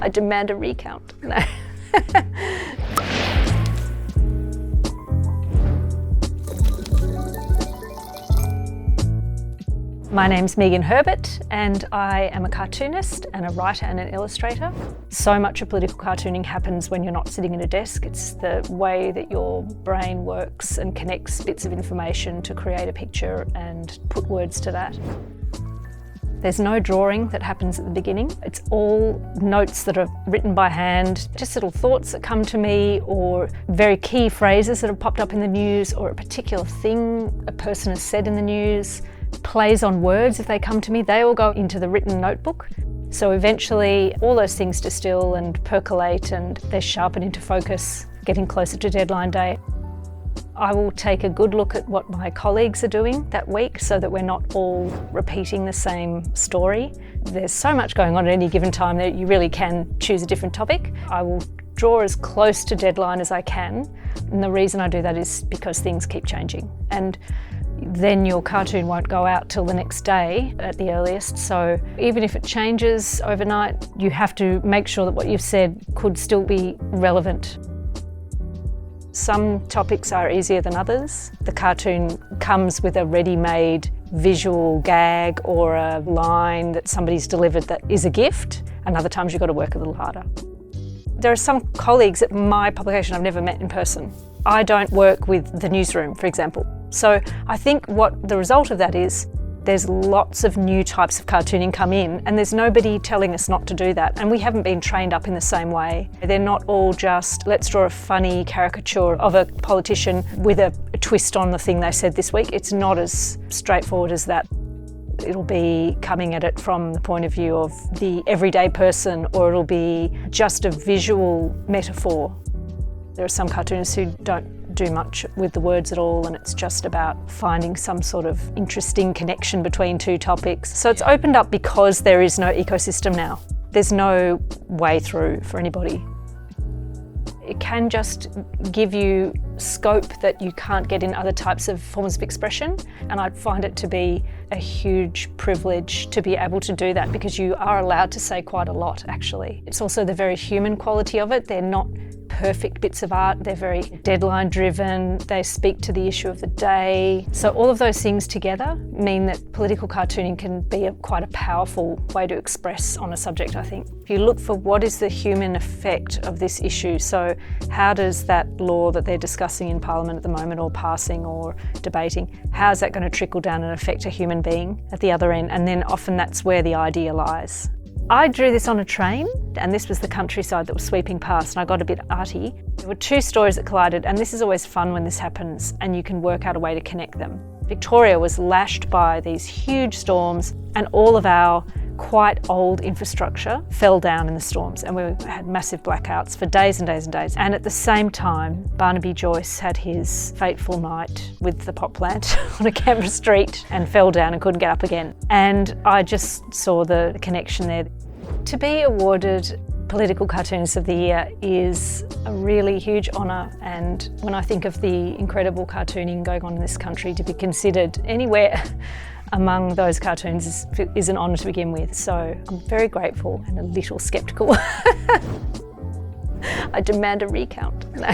I demand a recount. No. My name's Megan Herbert and I am a cartoonist and a writer and an illustrator. So much of political cartooning happens when you're not sitting at a desk. It's the way that your brain works and connects bits of information to create a picture and put words to that. There's no drawing that happens at the beginning. It's all notes that are written by hand, just little thoughts that come to me or very key phrases that have popped up in the news or a particular thing a person has said in the news. Plays on words, if they come to me, they all go into the written notebook. So eventually all those things distill and percolate and they're sharpened into focus, getting closer to deadline day. I will take a good look at what my colleagues are doing that week so that we're not all repeating the same story. There's so much going on at any given time that you really can choose a different topic. I will draw as close to deadline as I can, and the reason I do that is because things keep changing. And then your cartoon won't go out till the next day at the earliest. So even if it changes overnight, you have to make sure that what you've said could still be relevant. Some topics are easier than others. The cartoon comes with a ready-made visual gag or a line that somebody's delivered that is a gift, and other times you've got to work a little harder. There are some colleagues at my publication I've never met in person. I don't work with the newsroom, for example. So I think what the result of that is, there's lots of new types of cartooning come in and there's nobody telling us not to do that. And we haven't been trained up in the same way. They're not all just, let's draw a funny caricature of a politician with a twist on the thing they said this week. It's not as straightforward as that. It'll be coming at it from the point of view of the everyday person, or it'll be just a visual metaphor. There are some cartoonists who don't do much with the words at all, and it's just about finding some sort of interesting connection between two topics. So it's opened up because there is no ecosystem now. There's no way through for anybody. It can just give you scope that you can't get in other types of forms of expression, and I find it to be a huge privilege to be able to do that because you are allowed to say quite a lot, actually. It's also the very human quality of it. They're not perfect bits of art, they're very deadline driven, they speak to the issue of the day. So all of those things together mean that political cartooning can be quite a powerful way to express on a subject, I think. If you look for what is the human effect of this issue, so how does that law that they're discussing in Parliament at the moment or passing or debating, how is that going to trickle down and affect a human being at the other end? And then often that's where the idea lies. I drew this on a train, and this was the countryside that was sweeping past, and I got a bit arty. There were two stories that collided, and this is always fun when this happens, and you can work out a way to connect them. Victoria was lashed by these huge storms, and all of our quite old infrastructure fell down in the storms, and we had massive blackouts for days and days and days. And at the same time, Barnaby Joyce had his fateful night with the pot plant on a Canberra street and fell down and couldn't get up again. And I just saw the connection there. To be awarded Political Cartoonist of the Year is a really huge honour, and when I think of the incredible cartooning going on in this country, to be considered anywhere among those cartoons is an honour to begin with. So I'm very grateful and a little sceptical. I demand a recount. No.